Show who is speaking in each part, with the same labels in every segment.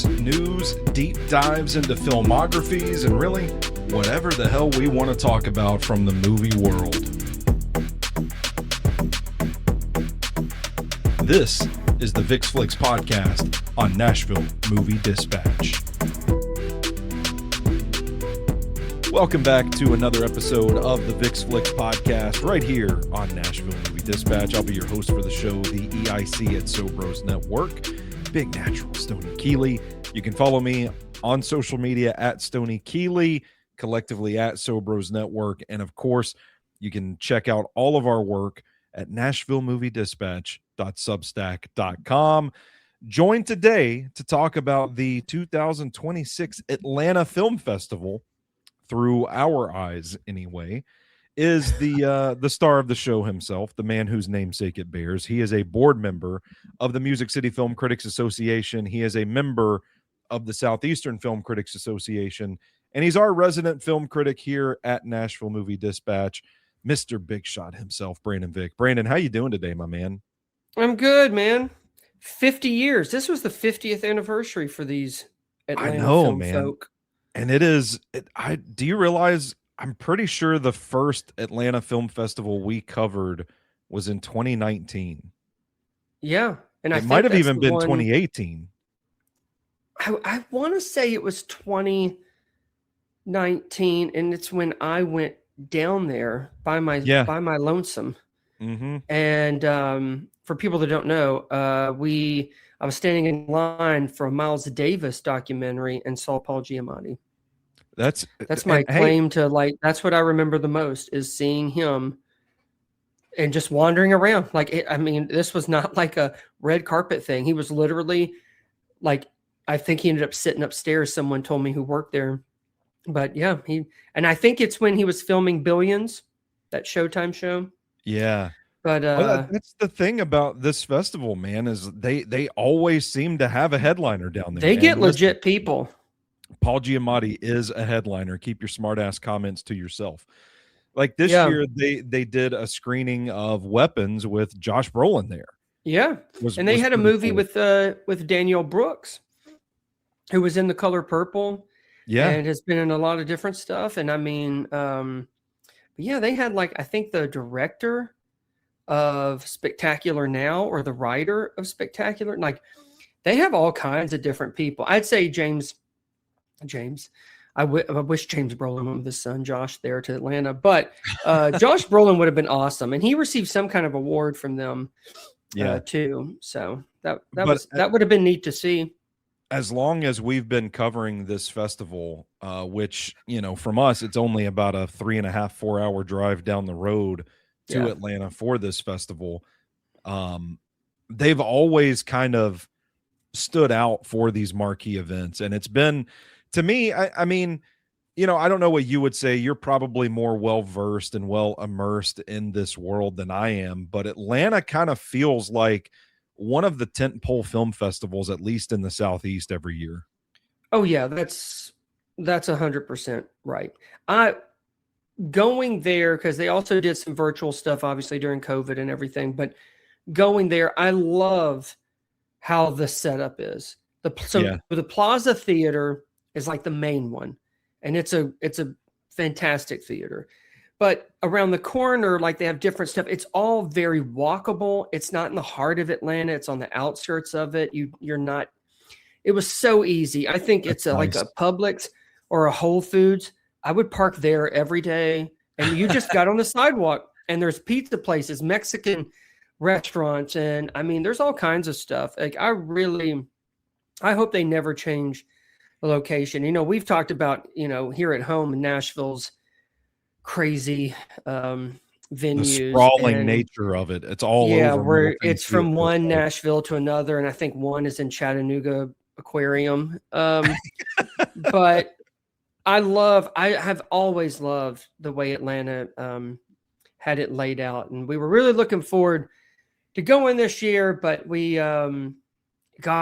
Speaker 1: reviews, news, deep dives into filmographies, and really whatever the hell we want to talk about from the movie world. This is the Vick Flicks podcast on Nashville Movie Dispatch. Welcome back to another episode of the Vick Flicks podcast right here on Nashville Movie Dispatch. I'll be your host for the show, the EIC at Sobros Network, Big Natural Stoney Keeley. You can follow me on social media at Stoney Keeley, collectively at Sobros Network, and of course, you can check out all of our work at NashvilleMovieDispatch.substack.com. Joined today to talk about the 2026 Atlanta Film Festival, through our eyes anyway, is the star of the show himself, the man whose namesake it bears. He is a board member of the Music City Film Critics Association. He is a member of the Southeastern Film Critics Association, and he's our resident film critic here at Nashville Movie Dispatch, Mr. Big Shot himself, Brandon Vick. Brandon, how you doing today, my man?
Speaker 2: I'm good, man. 50 years. This was the 50th anniversary for these Atlanta film folk.
Speaker 1: And it is, do you realize, I'm pretty sure the first Atlanta Film Festival we covered was in 2019.
Speaker 2: Yeah. And
Speaker 1: it might have even been 2018.
Speaker 2: I want to say it was 2019, and it's when I went down there by my lonesome.
Speaker 1: Mm-hmm.
Speaker 2: And for people that don't know, I was standing in line for a Miles Davis documentary and saw Paul Giamatti. That's my claim to, like, that's what I remember the most, is seeing him and just wandering around. Like, this was not like a red carpet thing. He was literally, like, I think he ended up sitting upstairs. Someone told me who worked there. But yeah, and I think it's when he was filming Billions, that Showtime show.
Speaker 1: Yeah.
Speaker 2: But
Speaker 1: that's the thing about this festival, man, is they always seem to have a headliner down there.
Speaker 2: They get legit people.
Speaker 1: Paul Giamatti is a headliner. Keep your smart ass comments to yourself. Like this year, they did a screening of Weapons with Josh Brolin there.
Speaker 2: Yeah, and they had a movie cool with Danielle Brooks, who was in The Color Purple.
Speaker 1: Yeah,
Speaker 2: and has been in a lot of different stuff. And I mean, yeah, they had, like, I think the director of Spectacular Now, or the writer of Spectacular, like, they have all kinds of different people. I'd say James. I wish James Brolin went with his son Josh there to Atlanta, but Josh Brolin would have been awesome, and he received some kind of award from them, too. So that would have been neat to see.
Speaker 1: As long as we've been covering this festival, which, from us, it's only about a 3.5-4 hour drive down the road to Atlanta for this festival. They've always kind of stood out for these marquee events. And it's been, to me, I mean, I don't know what you would say. You're probably more well-versed and well immersed in this world than I am, but Atlanta kind of feels like one of the tentpole film festivals, at least in the Southeast, every year.
Speaker 2: Oh yeah, that's 100% right. Going there, because they also did some virtual stuff, obviously, during COVID and everything, but going there, I love how the setup is. The Plaza Theater is like the main one, and it's a fantastic theater. But around the corner, like, they have different stuff. It's all very walkable. It's not in the heart of Atlanta. It's on the outskirts of it. You're not. It was so easy. I think it's like a Publix or a Whole Foods. I would park there every day, and you just got on the sidewalk, and there's pizza places, Mexican restaurants, and I mean, there's all kinds of stuff. Like, I hope they never change the location. We've talked about, here at home in Nashville's crazy venues,
Speaker 1: the sprawling nature of it. It's all over.
Speaker 2: Where it's from one Nashville to another, and I think one is in Chattanooga Aquarium. But I have always loved the way Atlanta had it laid out, and we were really looking forward to going this year. But we, I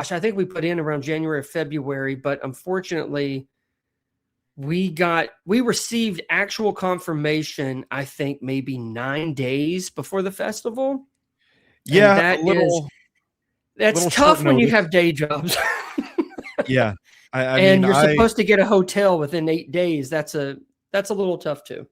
Speaker 2: think we put in around January or February, but unfortunately, we received actual confirmation, I think maybe 9 days before the festival.
Speaker 1: Yeah,
Speaker 2: that's tough when you have day jobs.
Speaker 1: Yeah. I
Speaker 2: And
Speaker 1: mean,
Speaker 2: you're supposed to get a hotel within 8 days. That's a little tough too.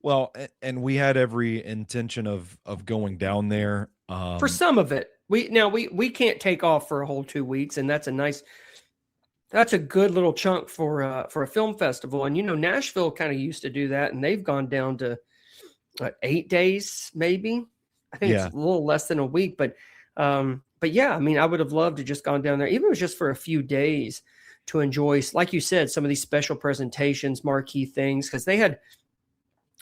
Speaker 1: well, and we had every intention of going down there.
Speaker 2: For some of it. We can't take off for a whole 2 weeks, and that's a good little chunk for a film festival. And Nashville kind of used to do that, and they've gone down to 8 days, maybe. I think it's a little less than a week, but yeah, I mean, I would have loved to just gone down there, even if it was just for a few days, to enjoy, like you said, some of these special presentations, marquee things, because they had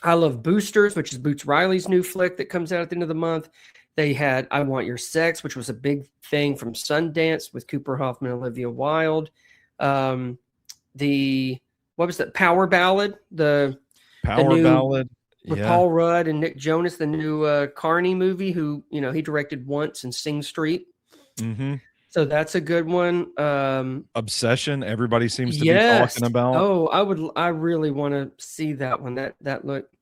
Speaker 2: I Love Boosters, which is Boots Riley's new flick that comes out at the end of the month. They had I Want Your Sex, which was a big thing from Sundance with Cooper Hoffman and Olivia Wilde. What was that? Power Ballad, the new
Speaker 1: Ballad
Speaker 2: with Paul Rudd and Nick Jonas, the new Carney movie. Who he directed Once and Sing Street.
Speaker 1: Mm-hmm.
Speaker 2: So that's a good one.
Speaker 1: Obsession. Everybody seems to be talking about.
Speaker 2: Oh, I really want to see that one. That looked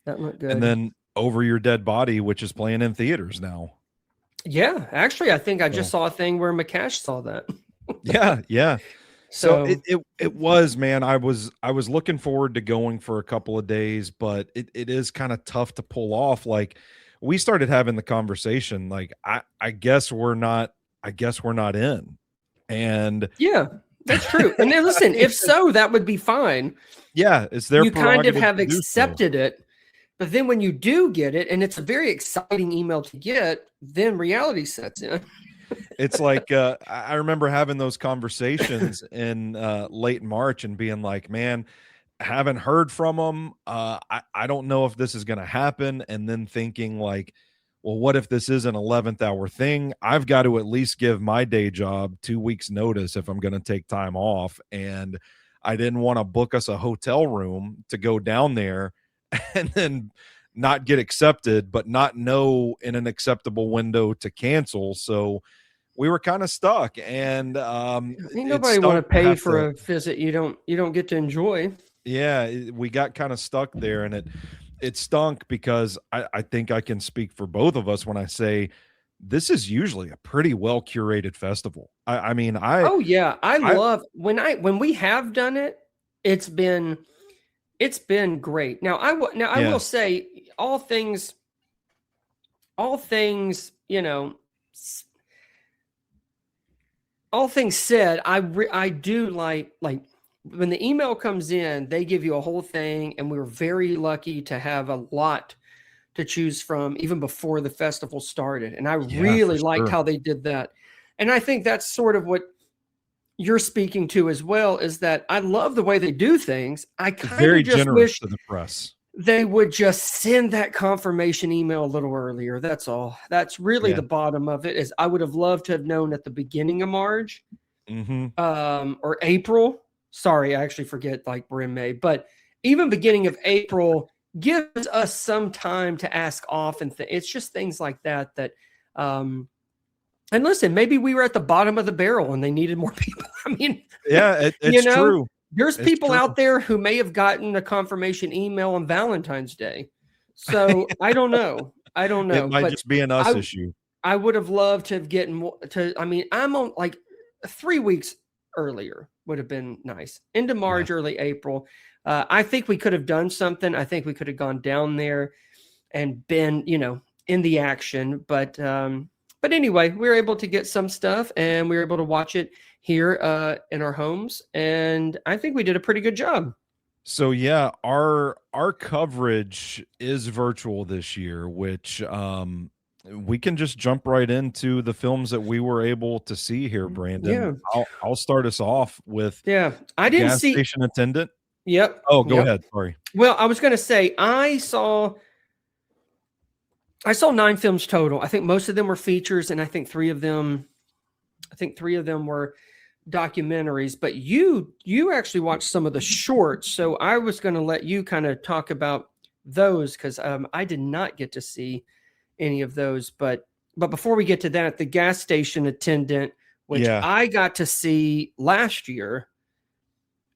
Speaker 2: good.
Speaker 1: And then Over Your Dead Body, which is playing in theaters now.
Speaker 2: Yeah, actually, I think I just saw a thing where McCash saw that.
Speaker 1: Yeah. So it was, man. I was looking forward to going for a couple of days, but it is kind of tough to pull off. Like, we started having the conversation, like, I guess we're not in. And
Speaker 2: yeah, that's true. And then listen, if so, that would be fine.
Speaker 1: Yeah, it's their
Speaker 2: you kind of have accepted
Speaker 1: so.
Speaker 2: it. But then when you do get it, and it's a very exciting email to get, then reality sets in.
Speaker 1: It's like I remember having those conversations in late March and being like, man, I haven't heard from them. I don't know if this is going to happen. And then thinking like, well, what if this is an 11th hour thing? I've got to at least give my day job 2 weeks notice if I'm going to take time off. And I didn't want to book us a hotel room to go down there and then not get accepted, but not know in an acceptable window to cancel. So we were kind of stuck, and
Speaker 2: ain't nobody want to pay for a visit you don't get to enjoy.
Speaker 1: Yeah, we got kind of stuck there, and it stunk because I think I can speak for both of us when I say this is usually a pretty well curated festival. I mean, I
Speaker 2: love when we have done it. It's been great. Now I will say all things, all things said, I do like when the email comes in, they give you a whole thing, and we were very lucky to have a lot to choose from even before the festival started. And I really liked how they did that. And I think that's sort of what you're speaking to as well, is that I love the way they do things. I kind of just wish
Speaker 1: to the press
Speaker 2: they would just send that confirmation email a little earlier. That's all. That's really the bottom of it. Is I would have loved to have known at the beginning of March, or April. Sorry, I actually forget, like we're in May, but even beginning of April gives us some time to ask off, and it's just things like that. And listen, maybe we were at the bottom of the barrel and they needed more people. I mean,
Speaker 1: it's true.
Speaker 2: There's people out there who may have gotten a confirmation email on Valentine's Day. So I don't know.
Speaker 1: It might just be an us issue.
Speaker 2: I would have loved to have gotten more I'm on like 3 weeks earlier would have been nice. End of March, early April. I think we could have done something. I think we could have gone down there and been, in the action. But anyway, we were able to get some stuff, and we were able to watch it here in our homes, and I think we did a pretty good job.
Speaker 1: So yeah, our coverage is virtual this year, which we can just jump right into the films that we were able to see here, Brandon.
Speaker 2: Yeah.
Speaker 1: I'll start us off with
Speaker 2: I didn't
Speaker 1: Gas
Speaker 2: see
Speaker 1: Station Attendant.
Speaker 2: Yep.
Speaker 1: Oh, go ahead. Sorry.
Speaker 2: Well, I was going to say I saw 9 films total. I think most of them were features, and I think three of them were documentaries. But you actually watched some of the shorts, so I was going to let you kind of talk about those, because I did not get to see any of those. But before we get to that, the Gas Station Attendant, which I got to see last year.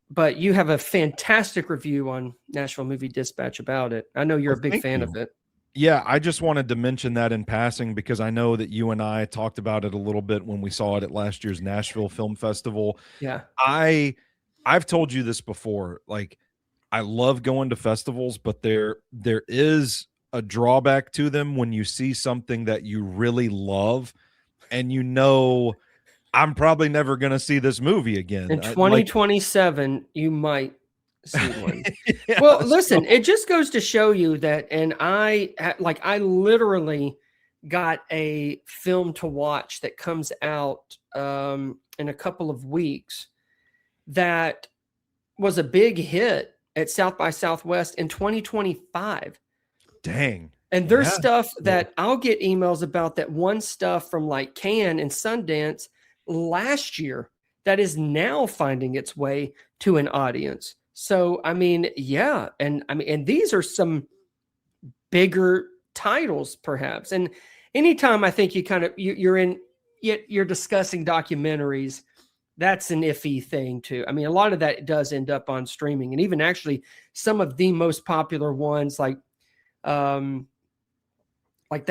Speaker 2: But you have a fantastic review on Nashville Movie Dispatch about it. I know you're a big fan of it.
Speaker 1: Yeah, I just wanted to mention that in passing because I know that you and I talked about it a little bit when we saw it at last year's Nashville Film Festival.
Speaker 2: Yeah.
Speaker 1: I've told you this before. Like, I love going to festivals, but there is a drawback to them when you see something that you really love and you know I'm probably never going to see this movie again.
Speaker 2: In 2027, you might see one.
Speaker 1: Yeah,
Speaker 2: Well, listen, it just goes to show you that, and I literally got a film to watch that comes out in a couple of weeks that was a big hit at South by Southwest in 2025.
Speaker 1: Dang.
Speaker 2: And there's stuff that I'll get emails about that won stuff from like Cannes and Sundance last year that is now finding its way to an audience. So, I mean, yeah. And these are some bigger titles perhaps. And anytime I think you're discussing documentaries, that's an iffy thing too. I mean, a lot of that does end up on streaming, and even actually some of the most popular ones like the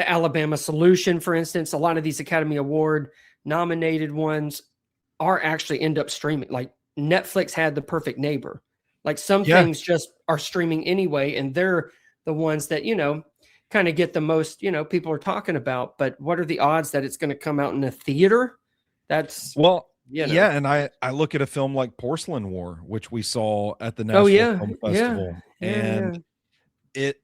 Speaker 2: Alabama Solution, for instance, a lot of these Academy Award nominated ones are actually end up streaming. Like Netflix had The Perfect Neighbor. Like some things just are streaming anyway, and they're the ones that, kind of get the most, people are talking about. But what are the odds that it's going to come out in a theater? That's
Speaker 1: yeah, and I look at a film like Porcelain War, which we saw at the National Film Festival, and it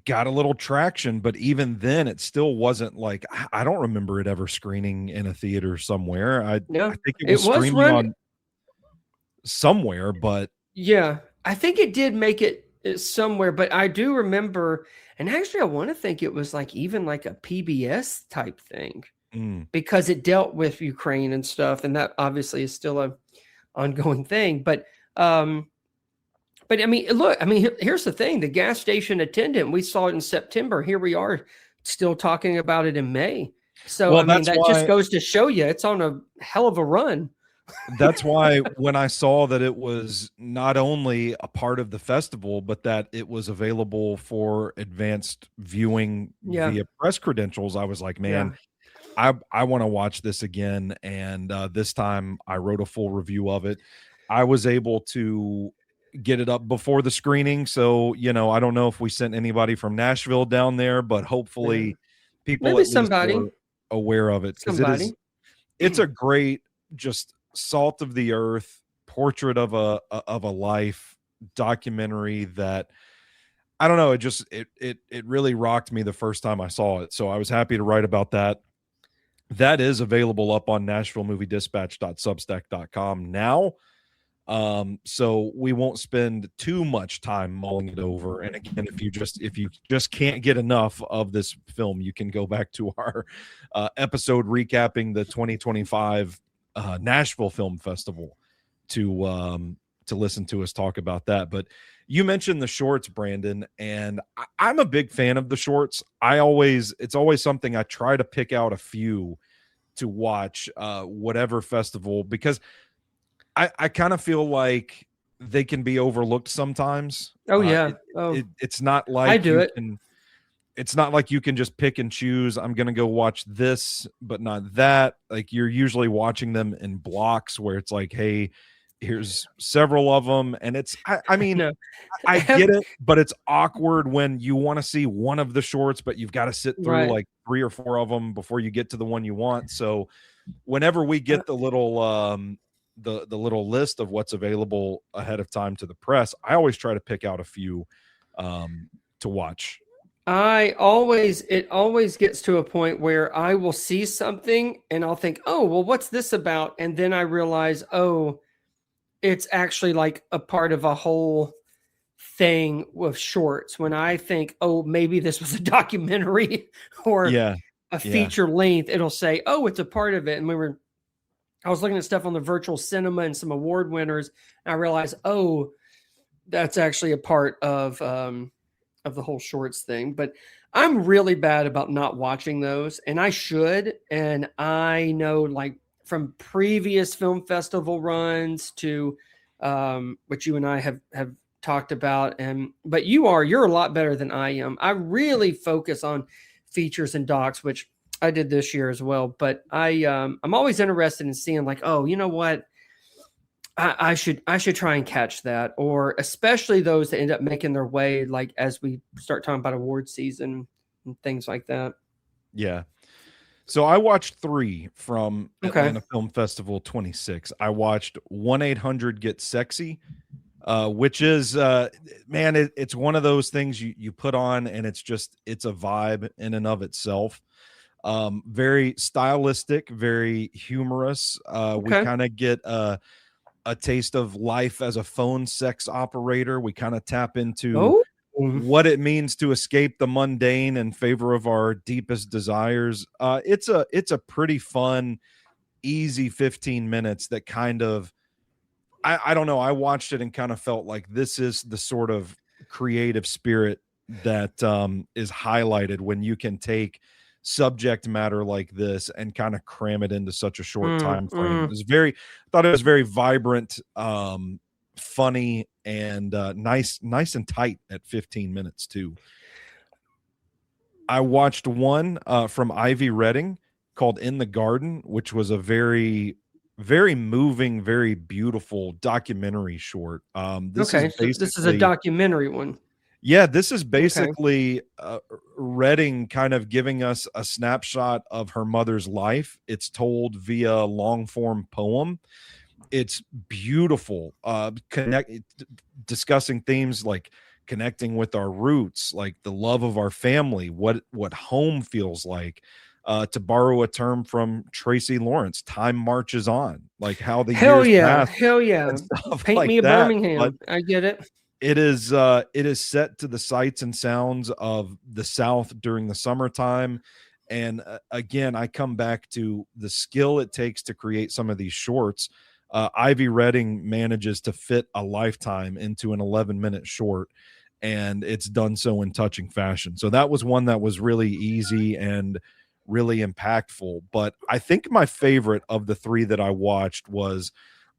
Speaker 1: got a little traction, but even then it still wasn't like, I don't remember it ever screening in a theater somewhere. I think it was streaming on somewhere, but
Speaker 2: I think it did make it somewhere, but I do remember, and actually I want to think it was like even like a PBS type thing. Because it dealt with Ukraine and stuff, and that obviously is still a ongoing thing. But I mean, look, here's the thing: the Gas Station Attendant, we saw it in September. Here we are, still talking about it in May. So that just goes to show you it's on a hell of a run.
Speaker 1: That's why when I saw that it was not only a part of the festival, but that it was available for advanced viewing via press credentials, I was like, man. I want to watch this again, and this time I wrote a full review of it. I was able to get it up before the screening, so I don't know if we sent anybody from Nashville down there, but hopefully people
Speaker 2: maybe somebody
Speaker 1: were aware of it, because it's a great, just salt of the earth portrait of a life documentary that, I don't know, it really rocked me the first time I saw it. So I was happy to write about that. That is available up on NashvilleMovieDispatch.substack.com now. So we won't spend too much time mulling it over. And again, if you just can't get enough of this film, you can go back to our episode recapping the 2025 Nashville Film Festival to listen to us talk about that. But you mentioned the shorts, Brandon, and I'm a big fan of the shorts. It's always something I try to pick out a few to watch, whatever festival, because I kind of feel like they can be overlooked sometimes. It's not like
Speaker 2: I do it.
Speaker 1: It's not like you can just pick and choose. I'm going to go watch this, but not that. Like, you're usually watching them in blocks where it's like, hey, here's several of them. And it's, I get it, but it's awkward when you want to see one of the shorts, but you've got to sit through like 3 or 4 of them before you get to the one you want. So whenever we get the little, the little list of what's available ahead of time to the press, I always try to pick out a few to watch.
Speaker 2: It always gets to a point where I will see something and I'll think, oh, well, what's this about? And then I realize, oh, it's actually like a part of a whole thing with shorts. When I think, oh, maybe this was a documentary or a feature length, it'll say, oh, it's a part of it. And I was looking at stuff on the virtual cinema and some award winners, and I realized, oh, that's actually a part of the whole shorts thing. But I'm really bad about not watching those, and I should. And I know, like, from previous film festival runs to which you and I have talked about, but you're a lot better than I am. I really focus on features and docs, which I did this year as well. But I'm always interested in seeing like, oh, you know what? I should try and catch that, or especially those that end up making their way, like as we start talking about award season and things like that.
Speaker 1: Yeah. So I watched 3 from Atlanta Film Festival 26. I watched 1-800-GET-SEXY, which is, man, it's one of those things you put on and it's a vibe in and of itself. Very stylistic, very humorous. We kind of get a taste of life as a phone sex operator. We kind of tap into what it means to escape the mundane in favor of our deepest desires. It's a pretty fun, easy 15 minutes that kind of, I don't know. I watched it and kind of felt like this is the sort of creative spirit that is highlighted when you can take subject matter like this and kind of cram it into such a short time frame. It was I thought it was very vibrant, funny, and nice and tight at 15 minutes too. I watched one from Ivy Redding called In the Garden, which was a very, very moving, very beautiful documentary short. This
Speaker 2: is a documentary one.
Speaker 1: Yeah, this is basically Redding kind of giving us a snapshot of her mother's life. It's told via long form poem. It's beautiful, discussing themes like connecting with our roots, like the love of our family, what home feels like. To borrow a term from Tracy Lawrence, time marches on, like how the years pass.
Speaker 2: Hell yeah. Paint like me a Birmingham. But I get it.
Speaker 1: It is set to the sights and sounds of the South during the summertime. And again, I come back to the skill it takes to create some of these shorts. Ivy Redding manages to fit a lifetime into an 11-minute short, and it's done so in touching fashion. So that was one that was really easy and really impactful. But I think my favorite of the 3 that I watched was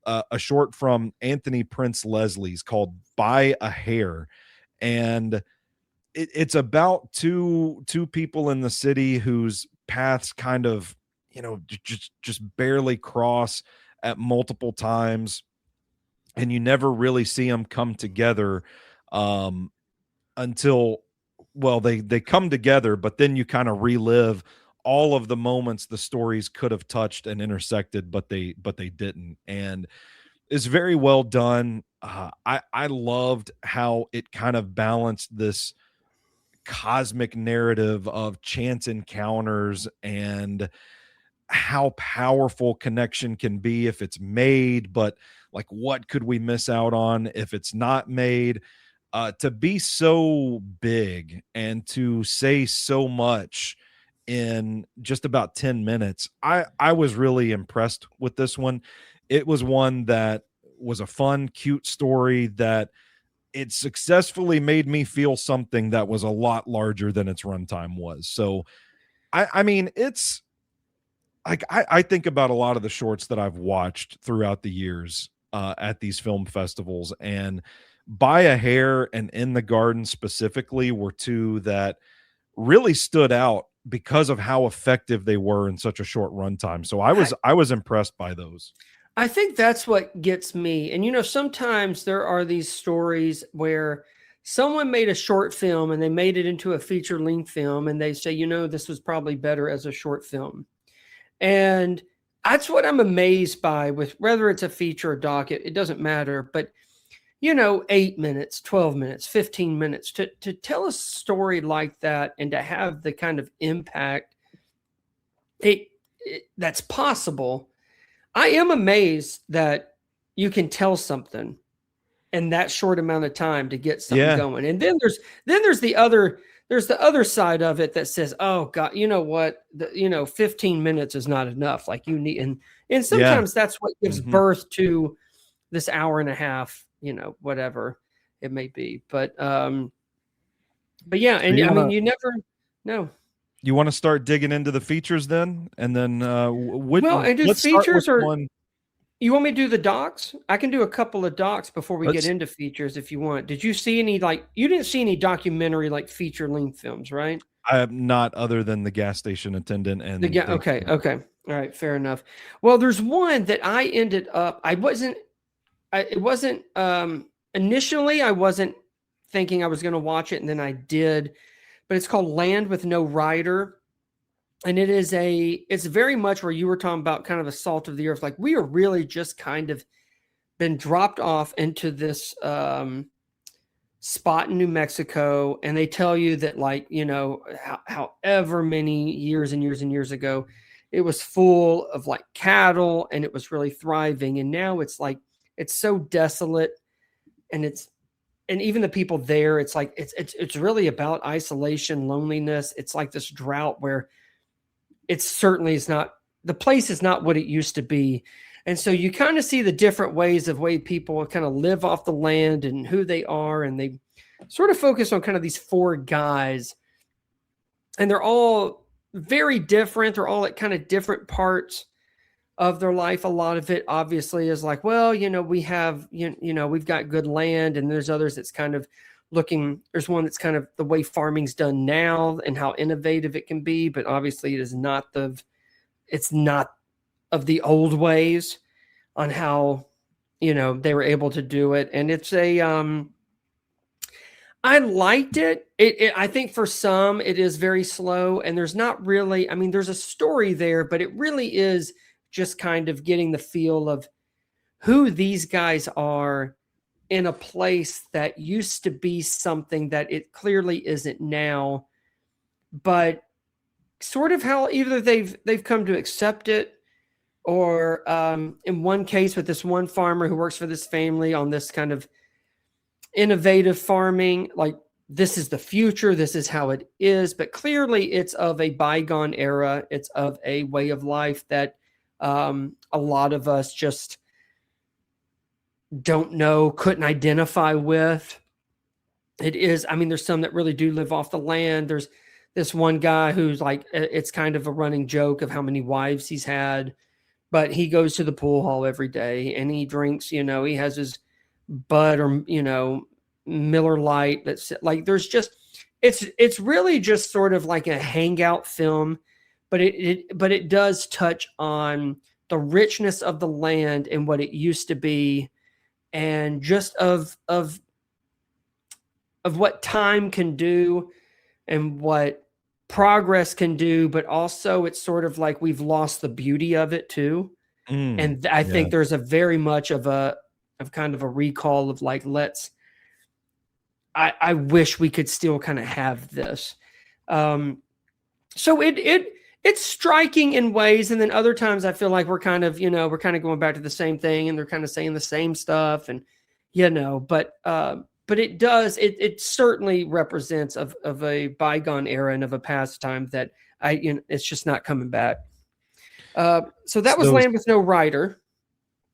Speaker 1: a short from Anthony Prince Leslie's called Buy a Hair. And it's about two people in the city whose paths kind of, just barely cross at multiple times. And you never really see them come together until, well, they come together, but then you kind of relive all of the moments the stories could have touched and intersected, but they didn't. And it's very well done. I loved how it kind of balanced this cosmic narrative of chance encounters and how powerful connection can be if it's made, but like what could we miss out on if it's not made? To be so big and to say so much in just about 10 minutes. I was really impressed with this one. It was one that was a fun, cute story that it successfully made me feel something that was a lot larger than its runtime was. So, I mean, it's like, I think about a lot of the shorts that I've watched throughout the years at these film festivals, and Buy a Hair and In the Garden specifically were 2 that really stood out because of how effective they were in such a short runtime. So I was impressed by those.
Speaker 2: I think that's what gets me. And, sometimes there are these stories where someone made a short film and they made it into a feature-length film, and they say, this was probably better as a short film. And that's what I'm amazed by with whether it's a feature or doc, it doesn't matter. But, 8 minutes, 12 minutes, 15 minutes to tell a story like that and to have the kind of impact that's possible. I am amazed that you can tell something in that short amount of time to get something going. And then there's the other side of it that says, oh God, you know what, 15 minutes is not enough. Like you need, and sometimes that's what gives birth to this hour and a half, whatever it may be. But yeah. And you never know.
Speaker 1: You want to start digging into the features then? And then
Speaker 2: features or one? You want me to do the docs? I can do a couple of docs before we get into features if you want. Did you see any, like, you didn't see any documentary, like, feature-length films, right?
Speaker 1: I have not, other than the Gas Station Attendant and
Speaker 2: okay. All right, fair enough. Well, there's one that I ended up, initially I wasn't thinking I was going to watch it, and then I did, but it's called Land with No Rider. And it's very much where you were talking about kind of the salt of the earth. Like, we are really just kind of been dropped off into this spot in New Mexico. And they tell you that, like, you know, however many years and years and years ago, it was full of like cattle and it was really thriving. And now it's like, it's so desolate, and even the people there, it's like, it's really about isolation, loneliness. It's like this drought where it certainly is not, the place is not what it used to be. And so you kind of see the different ways people kind of live off the land and who they are. And they sort of focus on kind of these 4 guys, and they're all very different. They're all at kind of different parts of their life. A lot of it obviously is like, well, you know, we have, you know, we've got good land, and there's others that's kind of there's one that's kind of the way farming's done now and how innovative it can be, but obviously it's not of the old ways on how, you know, they were able to do it. And it's I liked it. I think for some it is very slow, and there's not really, I mean, there's a story there, but it really is just kind of getting the feel of who these guys are in a place that used to be something that it clearly isn't now, but sort of how either they've come to accept it, or in one case with this one farmer who works for this family on this kind of innovative farming, like, this is the future, this is how it is, but clearly it's of a bygone era. It's of a way of life that a lot of us just don't know, couldn't identify with. It is, I mean, there's some that really do live off the land. There's this one guy who's like, it's kind of a running joke of how many wives he's had, but he goes to the pool hall every day and he drinks, you know, he has his Bud or, you know, Miller Lite. That's like, there's just, it's really just sort of like a hangout film, but it does touch on the richness of the land and what it used to be, and just of what time can do and what progress can do, but also it's sort of like we've lost the beauty of it too. And I think there's a very much of kind of a recall of like, I wish we could still kind of have this. So it's striking in ways. And then other times I feel like we're kind of going back to the same thing, and they're kind of saying the same stuff, and, you know, but it certainly represents of a bygone era and of a past time that it's just not coming back. So that was Land with No Rider.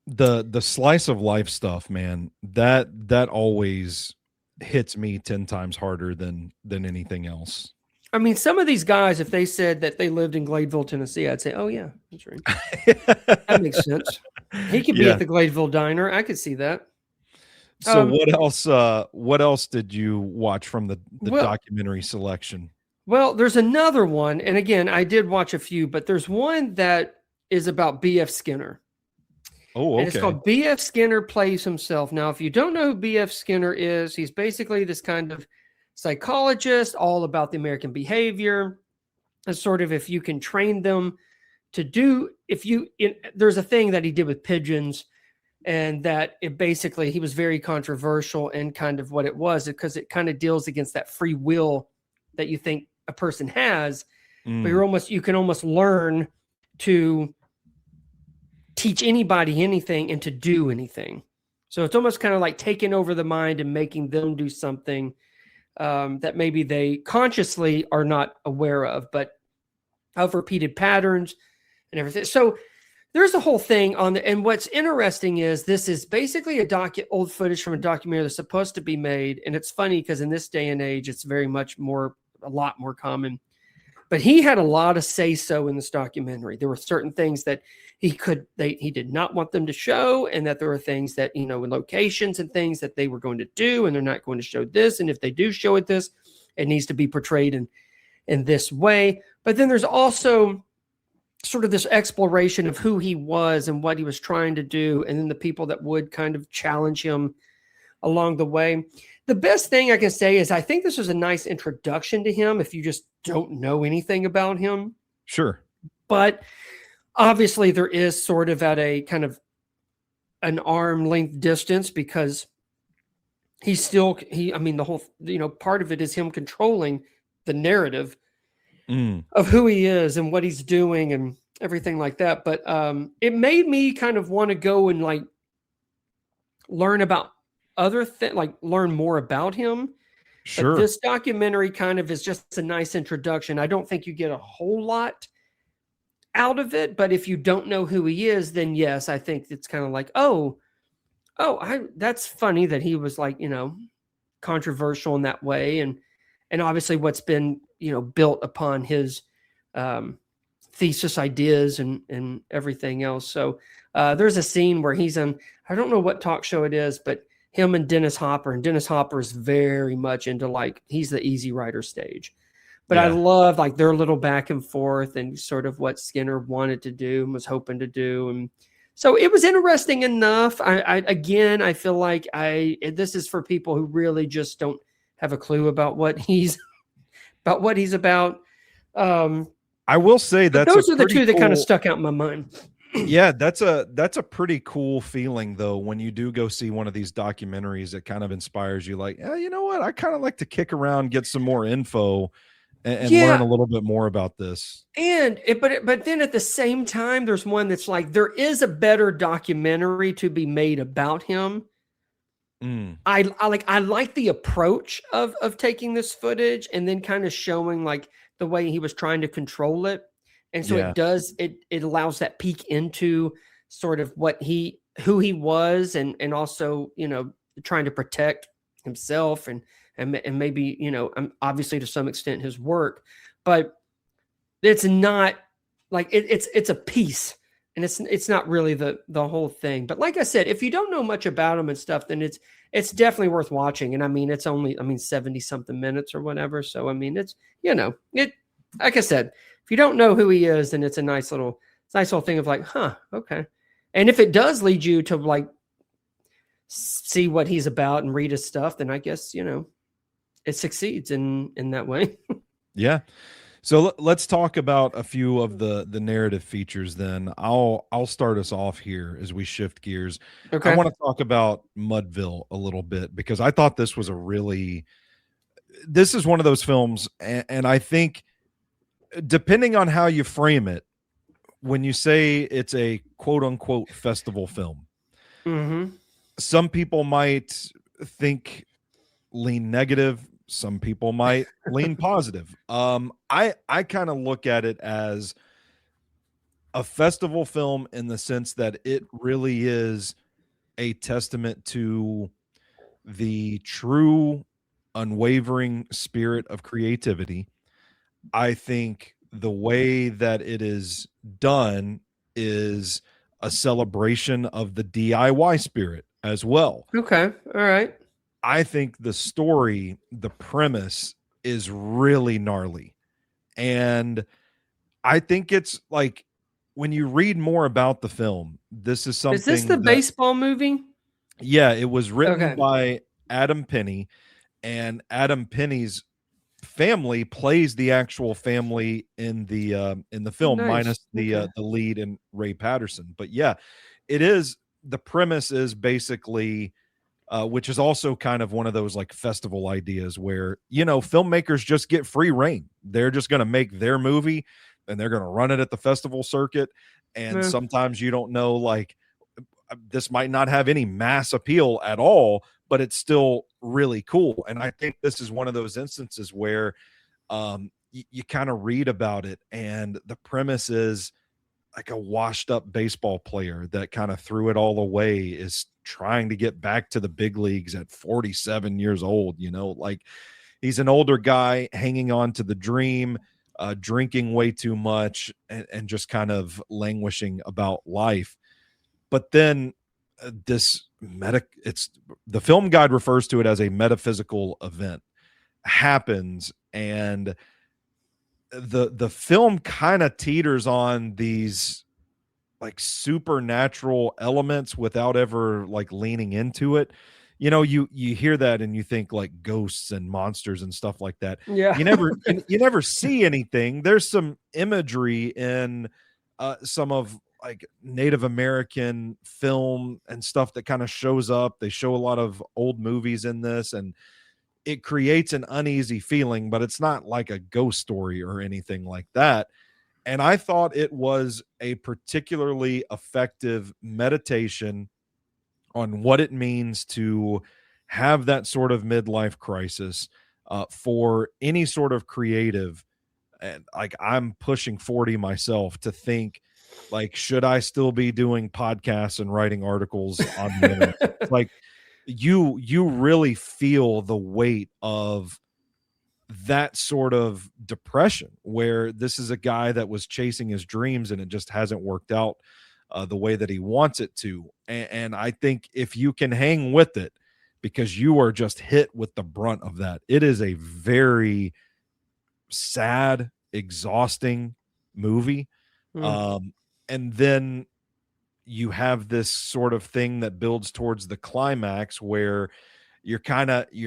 Speaker 1: The slice of life stuff, man, that always hits me 10 times harder than anything else.
Speaker 2: I mean, some of these guys, if they said that they lived in Gladeville, Tennessee, I'd say, oh yeah, that's right. That makes sense. He could be at the Gladeville Diner. I could see that.
Speaker 1: So what else did you watch from the documentary selection?
Speaker 2: Well, there's another one. And again, I did watch a few, but there's one that is about B.F. Skinner.
Speaker 1: Oh, okay.
Speaker 2: And it's called B.F. Skinner Plays Himself. Now, if you don't know who B.F. Skinner is, he's basically this kind of psychologist, all about the American behavior, and sort of if you can train them to do, there's a thing that he did with pigeons, and that it basically, he was very controversial in kind of what it was, because it kind of deals against that free will that you think a person has, but you can almost learn to teach anybody anything and to do anything. So it's almost kind of like taking over the mind and making them do something that maybe they consciously are not aware of, but of repeated patterns and everything. So there's a whole thing on the, and what's interesting is this is basically old footage from a documentary that's supposed to be made. And it's funny because in this day and age, it's very much a lot more common. But he had a lot of say-so in this documentary. There were certain things that he did not want them to show, and that there were things that, in locations and things that they were going to do, and they're not going to show this. And if they do show it this, it needs to be portrayed in this way. But then there's also sort of this exploration of who he was and what he was trying to do, and then the people that would kind of challenge him along the way. The best thing I can say is I think this was a nice introduction to him if you just don't know anything about him.
Speaker 1: Sure.
Speaker 2: But obviously there is sort of at a kind of an arm length distance, because the whole, part of it is him controlling the narrative of who he is and what he's doing and everything like that. But it made me kind of want to go and like learn about other things, like learn more about him.
Speaker 1: Sure.
Speaker 2: But this documentary kind of is just a nice introduction. I don't think you get a whole lot out of it, but if you don't know who he is, then yes, I think it's kind of like, that's funny that he was like, controversial in that way. And obviously what's been, built upon his thesis ideas and everything else. So there's a scene where he's on, I don't know what talk show it is, but him and Dennis Hopper, and Dennis Hopper is very much into like, he's the Easy Rider stage. But I love like their little back and forth and sort of what Skinner wanted to do and was hoping to do. And so it was interesting enough. I feel like this is for people who really just don't have a clue about what he's about.
Speaker 1: I will say that
Speaker 2: those are the two that kind of stuck out in my mind.
Speaker 1: Yeah, that's a pretty cool feeling though, when you do go see one of these documentaries that kind of inspires you, like, you know what, I kind of like to kick around, get some more info and learn a little bit more about this.
Speaker 2: But then at the same time, there's one that's like, there is a better documentary to be made about him. I like the approach of taking this footage and then kind of showing like the way he was trying to control it. And so it allows that peek into sort of who he was and also, trying to protect himself and maybe, obviously to some extent his work, but it's not like it's a piece, and it's not really the whole thing. But like I said, if you don't know much about him and stuff, then it's definitely worth watching. And I mean, it's only 70 something minutes or whatever. So, I mean, it's, like I said, if you don't know who he is, then it's a nice little thing of like, okay. And if it does lead you to like see what he's about and read his stuff, then I guess, it succeeds in that way.
Speaker 1: Yeah. So let's talk about a few of the narrative features then. I'll start us off here as we shift gears. Okay. I want to talk about Mudville a little bit, because I thought this is one of those films, and I think depending on how you frame it, when you say it's a quote unquote festival film, some people might lean negative. Some people might lean positive. I kind of look at it as a festival film in the sense that it really is a testament to the true, unwavering spirit of creativity. I think the way that it is done is a celebration of the DIY spirit as well.
Speaker 2: Okay. All right.
Speaker 1: I think the story, the premise is really gnarly. And I think it's like, when you read more about the film, this is something.
Speaker 2: Is this the baseball movie?
Speaker 1: Yeah, it was written by Adam Penny, and Adam Penny's family plays the actual family in the film, minus the lead and Ray Patterson. But yeah, it is, the premise is basically which is also kind of one of those like festival ideas where, filmmakers just get free reign. They're just going to make their movie and they're going to run it at the festival circuit. And sometimes you don't know, like, this might not have any mass appeal at all, but it's still really cool. And I think this is one of those instances where you kind of read about it, and the premise is like a washed up baseball player that kind of threw it all away is trying to get back to the big leagues at 47 years old. Like, he's an older guy hanging on to the dream. drinking way too much, and just kind of languishing about life. But then it's the film guide refers to it as a metaphysical event happens, and the film kind of teeters on these like supernatural elements without ever like leaning into it. You hear that and you think like ghosts and monsters and stuff like that.
Speaker 2: Yeah.
Speaker 1: You never see anything. There's some imagery in some of like Native American film and stuff that kind of shows up. They show a lot of old movies in this, and it creates an uneasy feeling, but it's not like a ghost story or anything like that. And I thought it was a particularly effective meditation on what it means to have that sort of midlife crisis for any sort of creative. And like, I'm pushing 40 myself to think, like, should I still be doing podcasts and writing articles on the internet? Like, you really feel the weight of that sort of depression, where this is a guy that was chasing his dreams and it just hasn't worked out the way that he wants it to. And I think if you can hang with it, because you are just hit with the brunt of that, it is a very sad, exhausting movie. And then you have this sort of thing that builds towards the climax where you're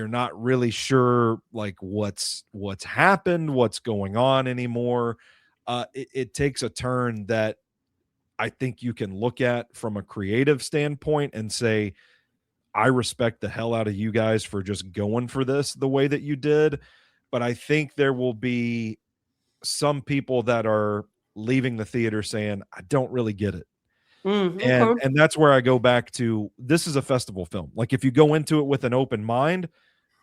Speaker 1: not really sure like what's happened, what's going on anymore. It takes a turn that I think you can look at from a creative standpoint and say, I respect the hell out of you guys for just going for this the way that you did. But I think there will be some people that are leaving the theater saying, I don't really get it.
Speaker 2: Okay.
Speaker 1: And that's where I go back to, this is a festival film. Like, if you go into it with an open mind,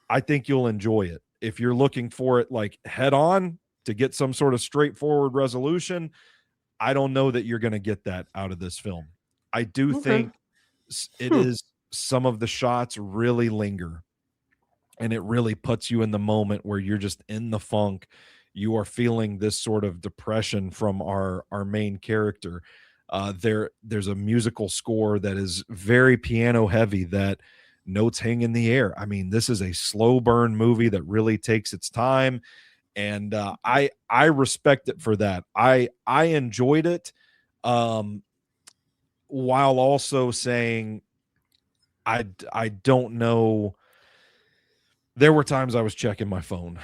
Speaker 1: I think you'll enjoy it. If you're looking for it like head on to get some sort of straightforward resolution, I don't know that you're going to get that out of this film. I do think it is, some of the shots really linger, and it really puts you in the moment where you're just in the funk. You are feeling this sort of depression from our main character. There's a musical score that is very piano heavy, that notes hang in the air. I mean, this is a slow burn movie that really takes its time, and I respect it for that. I enjoyed it, while also saying I don't know. There were times I was checking my phone.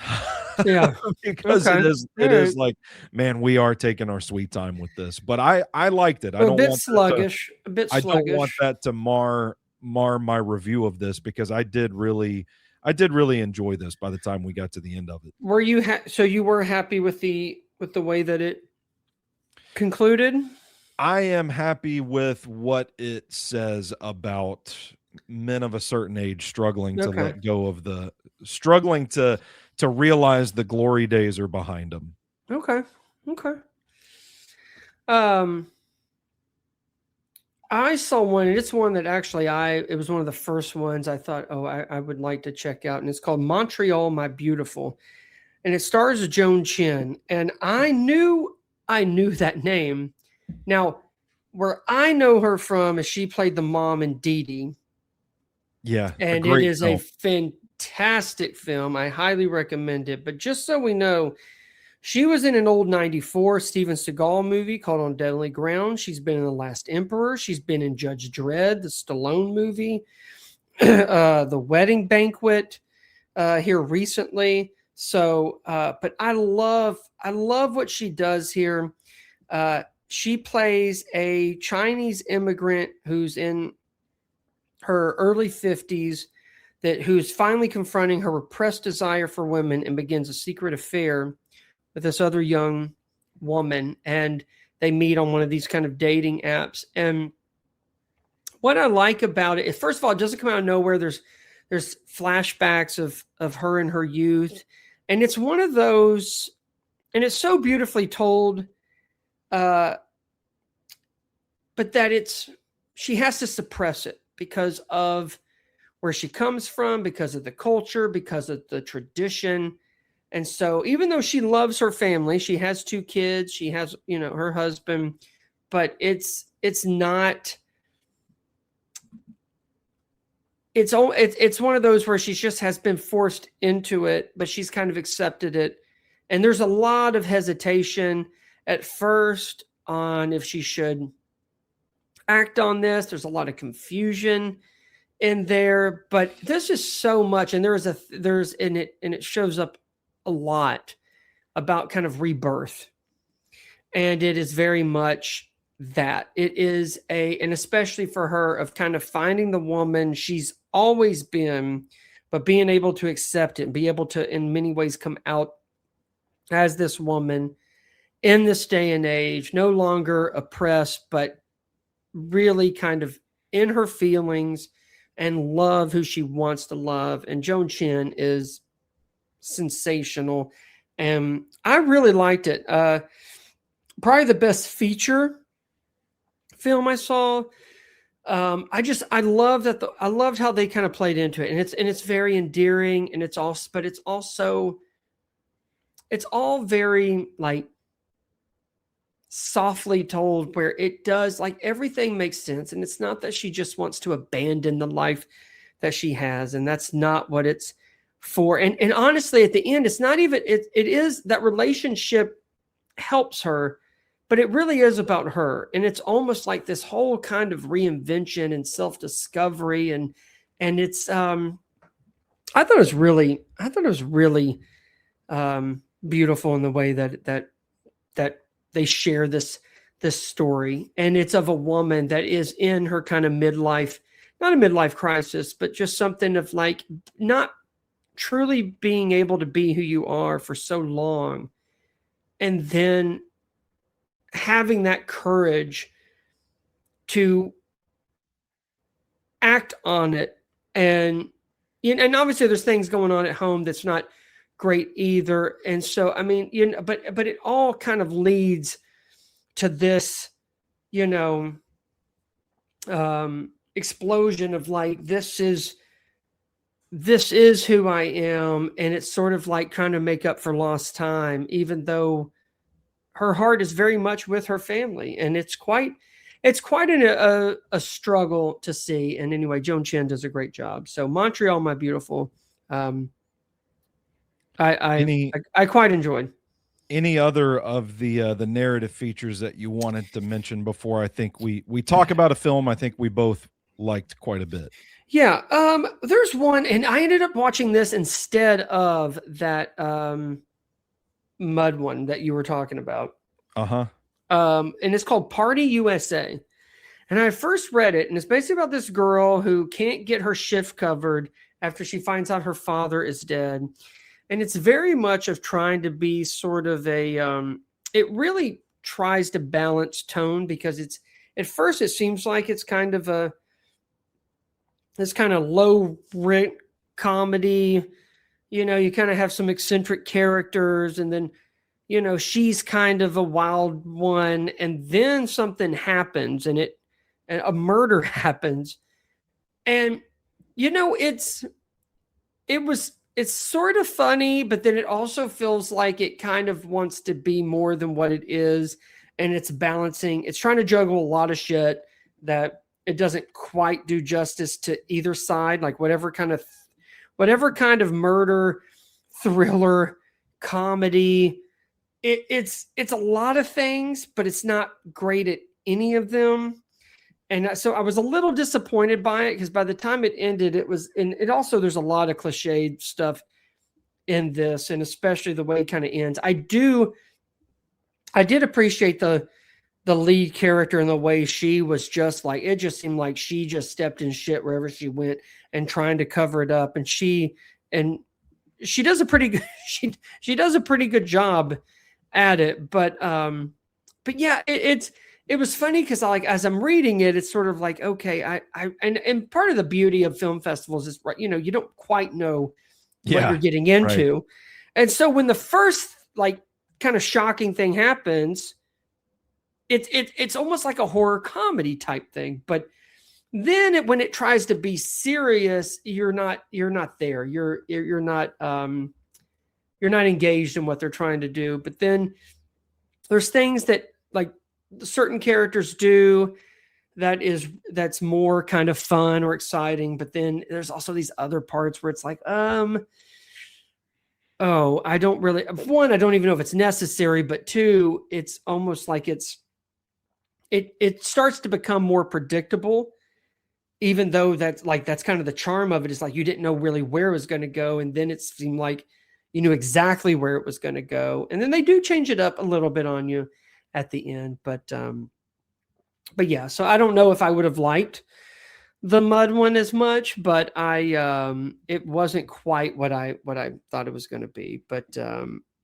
Speaker 2: Yeah.
Speaker 1: Because it is like, man, we are taking our sweet time with this. But I liked it. I don't want
Speaker 2: sluggish.
Speaker 1: I don't want that to mar my review of this, because I did really enjoy this by the time we got to the end of it.
Speaker 2: Were you so you were happy with the way that it concluded?
Speaker 1: I am happy with what it says about men of a certain age struggling to let go of struggling to realize the glory days are behind them.
Speaker 2: Okay. I saw one, and it's one that actually it was one of the first ones I thought, I would like to check out. And it's called Montreal, My Beautiful. And it stars Joan Chen. And I knew that name. Now, where I know her from is she played the mom in Dee Dee.
Speaker 1: Yeah.
Speaker 2: And it is a fantastic film. I highly recommend it. But just so we know, she was in an old 94 Steven Seagal movie called On Deadly Ground. She's been in The Last Emperor. She's been in Judge Dredd, the Stallone movie, The Wedding Banquet here recently. So, but I love what she does here. She plays a Chinese immigrant who's in her early 50s, who's finally confronting her repressed desire for women and begins a secret affair with this other young woman. And they meet on one of these kind of dating apps. And what I like about it is, first of all, it doesn't come out of nowhere. There's flashbacks of her in her youth. And it's one of those, and it's so beautifully told, but that she has to suppress it because of where she comes from, because of the culture, because of the tradition. And so even though she loves her family, she has 2 kids, she has, her husband, but it's not, it's one of those where she just has been forced into it, but she's kind of accepted it. And there's a lot of hesitation at first on if she should act on this. There's a lot of confusion in there, but there's just so much. And it shows up a lot about kind of rebirth. And it is very much that. It is and especially for her, of kind of finding the woman she's always been, but being able to accept it and be able to, in many ways, come out as this woman in this day and age, no longer oppressed, but really kind of in her feelings and love who she wants to love. And Joan Chen is sensational. And I really liked it. Probably the best feature film I saw. I loved how they kind of played into it, and it's very endearing, and it's all very like softly told, where it does, like, everything makes sense. And it's not that she just wants to abandon the life that she has, and that's not what it's for. And honestly, at the end, it's not even, it is that relationship helps her, but it really is about her. And it's almost like this whole kind of reinvention and self-discovery. And it's, I thought it was really beautiful in the way that they share this story. And it's of a woman that is in her kind of midlife, not a midlife crisis, but just something of like not truly being able to be who you are for so long. And then having that courage to act on it. And obviously there's things going on at home that's not great either. And so, I mean, but it all kind of leads to this, explosion of like, this is who I am. And it's sort of like trying to make up for lost time, even though her heart is very much with her family. And it's quite a struggle to see. And anyway, Joan Chen does a great job. So Montreal, My Beautiful, I quite enjoyed.
Speaker 1: Any other of the narrative features that you wanted to mention before? I think we talk about a film I think we both liked quite a bit.
Speaker 2: Yeah, there's one, and I ended up watching this instead of that Mud one that you were talking about.
Speaker 1: Uh-huh.
Speaker 2: And it's called Party USA. And I first read it, and it's basically about this girl who can't get her shift covered after she finds out her father is dead. And it's very much of trying to be sort of it really tries to balance tone, because at first it seems like it's kind of this kind of low rent comedy. You kind of have some eccentric characters, and then, she's kind of a wild one, and then something happens, and a murder happens. And, it's sort of funny, but then it also feels like it kind of wants to be more than what it is. And it's trying to juggle a lot of shit that it doesn't quite do justice to either side. Like whatever kind of murder, thriller, comedy, it's a lot of things, but it's not great at any of them. And so I was a little disappointed by it, because by the time it ended, it also, there's a lot of cliched stuff in this, and especially the way it kind of ends. I did appreciate the lead character and the way she was just like, it just seemed like she just stepped in shit wherever she went and trying to cover it up. And she does a pretty good, she does a pretty good job at it. But yeah, it was funny because as I'm reading it, it's sort of like, okay, and part of the beauty of film festivals is, right, you don't quite know what you're getting into. Right. And so when the first kind of shocking thing happens, it's almost like a horror comedy type thing. But then when it tries to be serious, you're not there. You're you're not engaged in what they're trying to do. But then there's things that like certain characters do that's more kind of fun or exciting. But then there's also these other parts where it's like, oh, I don't really, one, I don't even know if it's necessary, but two, it's almost like it starts to become more predictable, even though that's kind of the charm of it, is like you didn't know really where it was going to go. And then it seemed like you knew exactly where it was going to go. And then they do change it up a little bit on you at the end. But yeah, so I don't know if I would have liked the Mud one as much, but it wasn't quite what I thought it was going to be. But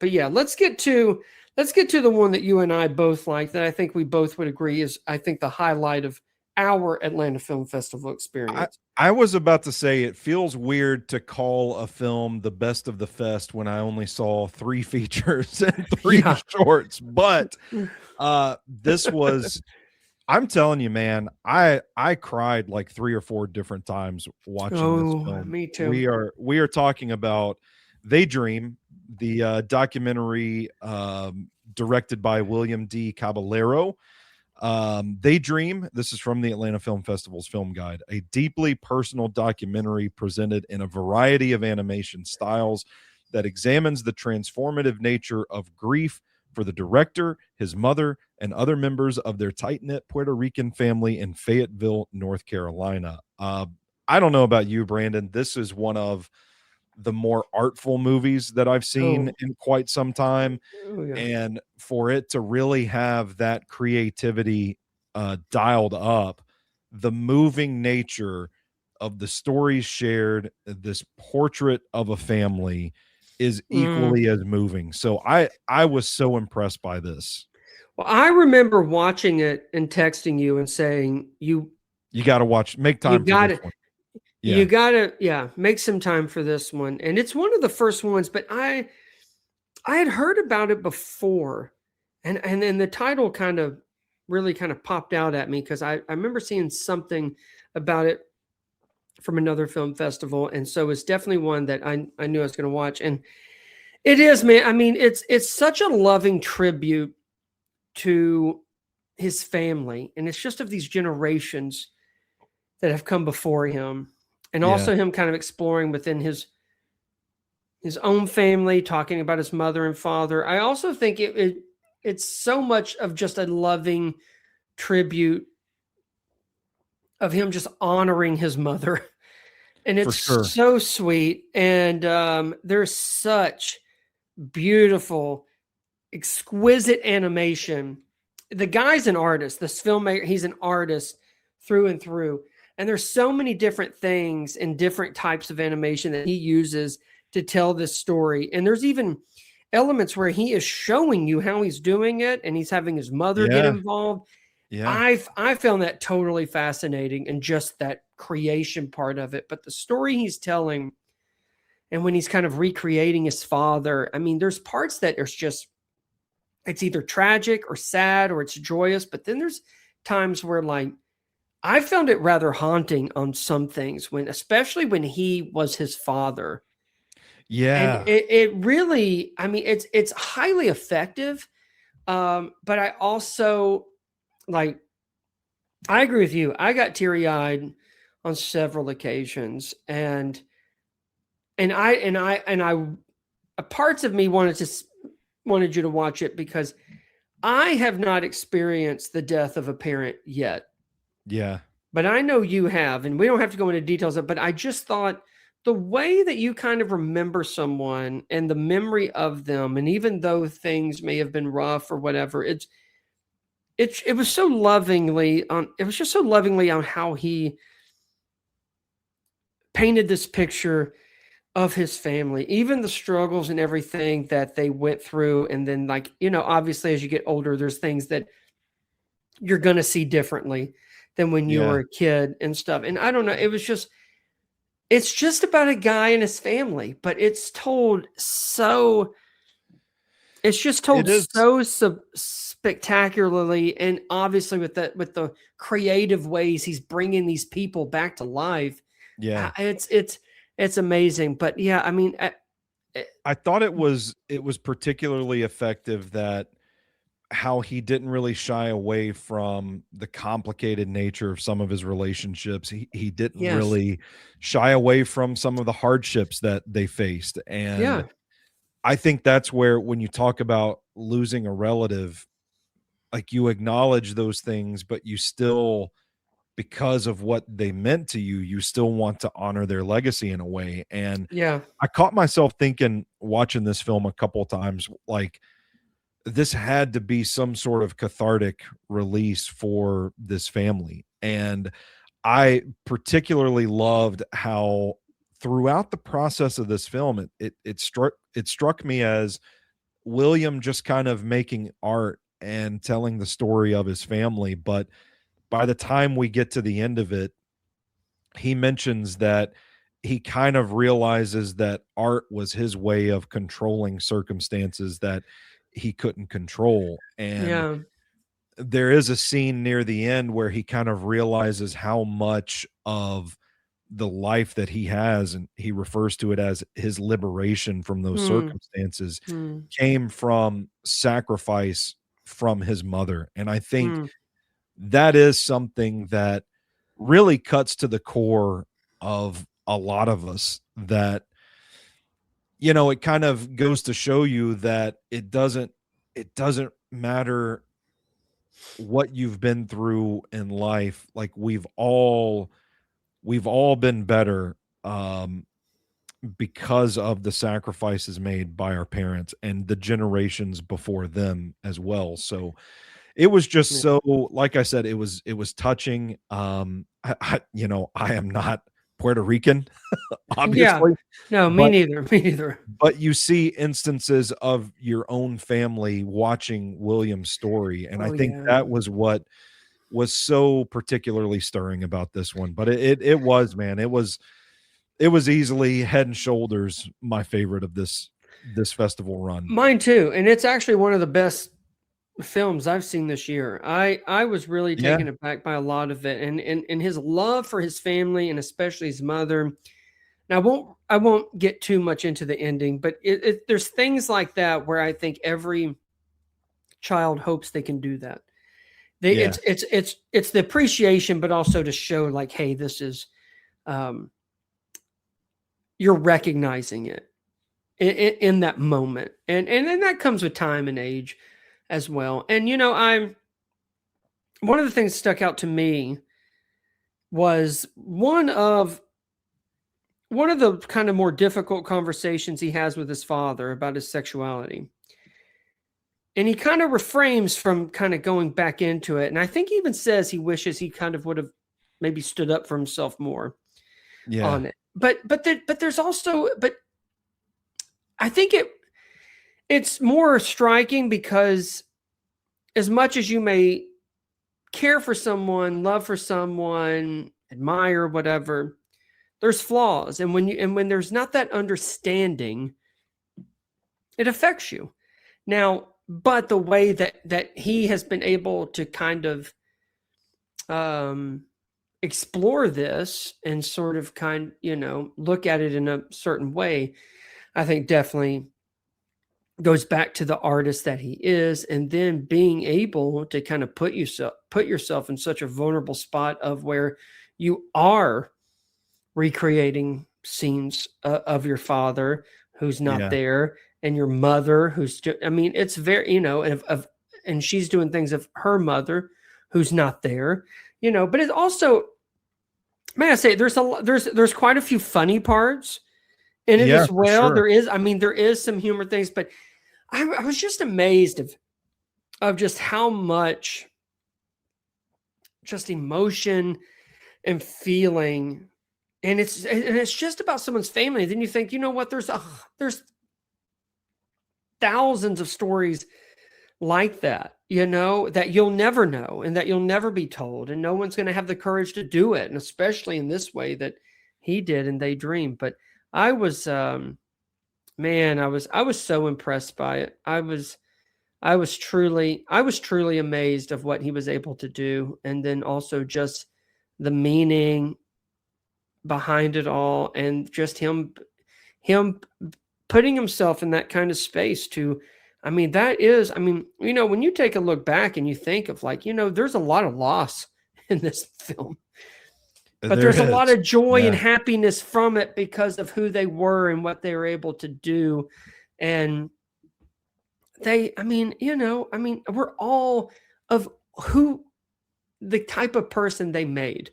Speaker 2: yeah, let's get to the one that you and I both like, that I think we both would agree is, I think, the highlight of our Atlanta Film Festival experience.
Speaker 1: I was about to say, it feels weird to call a film the best of the fest when I only saw 3 features and 3 shorts, but this was, I'm telling you, man, I cried like 3 or 4 different times watching this film.
Speaker 2: Me too.
Speaker 1: We are talking about TheyDream, the documentary directed by William D. Caballero. TheyDream, this is from the Atlanta Film Festival's Film Guide, a deeply personal documentary presented in a variety of animation styles that examines the transformative nature of grief for the director, his mother, and other members of their tight-knit Puerto Rican family in Fayetteville, North Carolina. I don't know about you, Brandon. This is one of the more artful movies that I've seen in quite some time. And for it to really have that creativity dialed up, the moving nature of the stories shared, this portrait of a family is equally as moving. So I was so impressed by this.
Speaker 2: Well, I remember watching it and texting you and saying, you got to watch,
Speaker 1: make time for this one.
Speaker 2: Yeah. You got to, make some time for this one. And it's one of the first ones, but I had heard about it before. And then the title really popped out at me, because I remember seeing something about it from another film festival. And so it's definitely one that I knew I was going to watch. And it is, man. I mean, it's such a loving tribute to his family. And it's just of these generations that have come before him. And also him kind of exploring within his own family, talking about his mother and father. I also think it's so much of just a loving tribute of him just honoring his mother. And it's so sweet. And there's such beautiful, exquisite animation. The guy's an artist. This filmmaker, he's an artist through and through. And there's so many different things and different types of animation that he uses to tell this story. And there's even elements where he is showing you how he's doing it, and he's having his mother get involved. Yeah. I found that totally fascinating, and just that creation part of it. But the story he's telling, and when he's kind of recreating his father, I mean, there's parts that it's either tragic or sad or it's joyous. But then there's times where, like, I found it rather haunting on some things, especially when he was his father.
Speaker 1: Yeah.
Speaker 2: And it really, I mean, it's highly effective. But I also, like, I agree with you. I got teary-eyed on several occasions, and parts of me wanted you to watch it, because I have not experienced the death of a parent yet.
Speaker 1: Yeah.
Speaker 2: But I know you have, and we don't have to go into details of it, but I just thought the way that you kind of remember someone and the memory of them, and even though things may have been rough or whatever, it was so lovingly on, it was just so lovingly on how he painted this picture of his family, even the struggles and everything that they went through. And then, like, obviously as you get older, there's things that you're going to see differently than when you were a kid and stuff. And I don't know, it's just about a guy and his family, but it's told so spectacularly, and obviously with the creative ways he's bringing these people back to life.
Speaker 1: Yeah,
Speaker 2: it's amazing. But yeah, I mean,
Speaker 1: I thought it was particularly effective that how he didn't really shy away from the complicated nature of some of his relationships. He didn't
Speaker 2: Yes.
Speaker 1: really shy away from some of the hardships that they faced. And
Speaker 2: Yeah.
Speaker 1: I think that's where, when you talk about losing a relative, like, you acknowledge those things, but you still, because of what they meant to you, you still want to honor their legacy in a way. And
Speaker 2: Yeah.
Speaker 1: I caught myself thinking, watching this film a couple of times, like, this had to be some sort of cathartic release for this family. And I particularly loved how throughout the process of this film, it struck me as William just kind of making art and telling the story of his family. But by the time we get to the end of it, he mentions that he kind of realizes that art was his way of controlling circumstances that he couldn't control. And
Speaker 2: Yeah.
Speaker 1: there is a scene near the end where he kind of realizes how much of the life that he has, and he refers to it as his liberation from those
Speaker 2: Hmm.
Speaker 1: circumstances,
Speaker 2: Hmm.
Speaker 1: came from sacrifice from his mother. And I think
Speaker 2: Hmm.
Speaker 1: that is something that really cuts to the core of a lot of us, that, it kind of goes to show you that it doesn't matter what you've been through in life. Like, we've all been better, because of the sacrifices made by our parents and the generations before them as well. So it was just,
Speaker 2: Yeah.
Speaker 1: so, like I said, it was touching. I am not Puerto Rican,
Speaker 2: Yeah.
Speaker 1: obviously,
Speaker 2: No, me
Speaker 1: but
Speaker 2: neither. Me neither.
Speaker 1: you see instances of your own family watching William's story, and I
Speaker 2: Oh
Speaker 1: think
Speaker 2: yeah.
Speaker 1: that was what was so particularly stirring about this one. But it was, man, it was easily head and shoulders my favorite of this festival run.
Speaker 2: Mine too. And it's actually one of the best films I've seen this year. I was really
Speaker 1: Yeah,
Speaker 2: taken aback by a lot of it, and his love for his family and especially his mother. Now I won't get too much into the ending, but there's things like that where I think every child hopes they can do that.
Speaker 1: yeah,
Speaker 2: It's the appreciation, but also to show like, hey, this is um, you're recognizing it in that moment, and then that comes with time and age as well. And I'm one of the things that stuck out to me was one of the kind of more difficult conversations he has with his father about his sexuality. And he kind of refrains from kind of going back into it. And I think he even says he wishes he kind of would have maybe stood up for himself more
Speaker 1: yeah,
Speaker 2: on it. But there's also, but I think it's more striking because as much as you may care for someone, love for someone, admire whatever, there's flaws. And when there's not that understanding, it affects you. Now, but the way that he has been able to kind of explore this and sort of look at it in a certain way, I think definitely goes back to the artist that he is, and then being able to kind of put yourself in such a vulnerable spot of where you are recreating scenes of your father who's not
Speaker 1: yeah,
Speaker 2: there, and your mother who's I mean, it's very, and she's doing things of her mother who's not there, but it also, may I say, there's quite a few funny parts in it
Speaker 1: yeah,
Speaker 2: as
Speaker 1: for
Speaker 2: well.
Speaker 1: sure.
Speaker 2: There is some humor things, but I was just amazed of just how much just emotion and feeling, and it's just about someone's family. Then you think, you know what? There's thousands of stories like that, that you'll never know and that you'll never be told, and no one's going to have the courage to do it, and especially in this way that he did in TheyDream. But I was, man, I was so impressed by it. I was truly amazed of what he was able to do, and then also just the meaning behind it all, and just him putting himself in that kind of space to, I mean, when you take a look back and you think of like, there's a lot of loss in this film, but there's a lot of joy and happiness from it because of who they were and what they were able to do. And we're all of who the type of person they made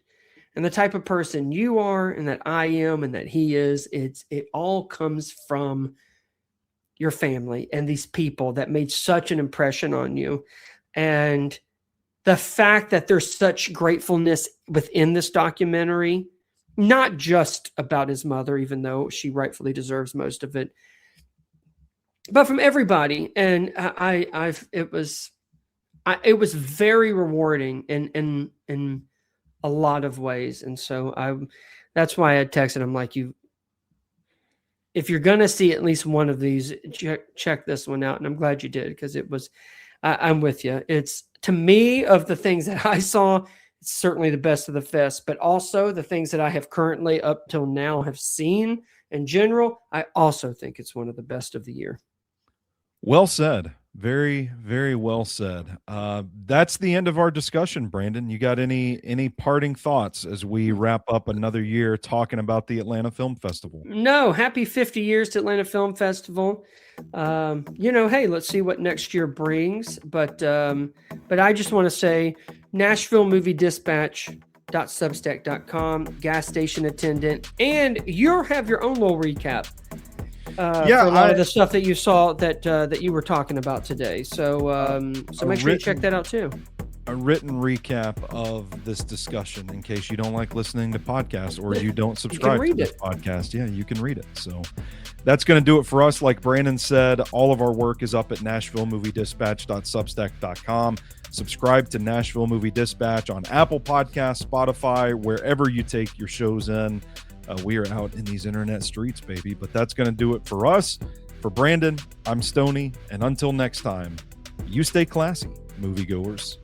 Speaker 2: and the type of person you are and that I am and that he is. It all comes from your family and these people that made such an impression on you. And the fact that there's such gratefulness within this documentary, not just about his mother, even though she rightfully deserves most of it, but from everybody. And it was very rewarding in a lot of ways. And so that's why I texted him like, if you're going to see at least one of these, check this one out. And I'm glad you did, because it was, I'm with you. It's, to me, of the things that I saw, it's certainly the best of the fest, but also the things that I have currently up till now have seen in general, I also think it's one of the best of the year.
Speaker 1: Well said. Very, very well said. That's the end of our discussion, Brandon. You got any parting thoughts as we wrap up another year talking about the Atlanta Film Festival?
Speaker 2: No, happy 50 years to Atlanta Film Festival. Hey, let's see what next year brings. But I just want to say Nashville Movie Dispatch.substack.com, Gas Station Attendant, and you'll have your own little recap. For a lot of the stuff that you saw that you were talking about today. So make sure you check that out too.
Speaker 1: A written recap of this discussion in case you don't like listening to podcasts or you don't subscribe to this podcast. Yeah, you can read it. So that's going to do it for us. Like Brandon said, all of our work is up at NashvilleMovieDispatch.substack.com. Subscribe to Nashville Movie Dispatch on Apple Podcasts, Spotify, wherever you take your shows in. We are out in these internet streets, baby. But that's going to do it for us. For Brandon, I'm Stoney. And until next time, you stay classy, moviegoers.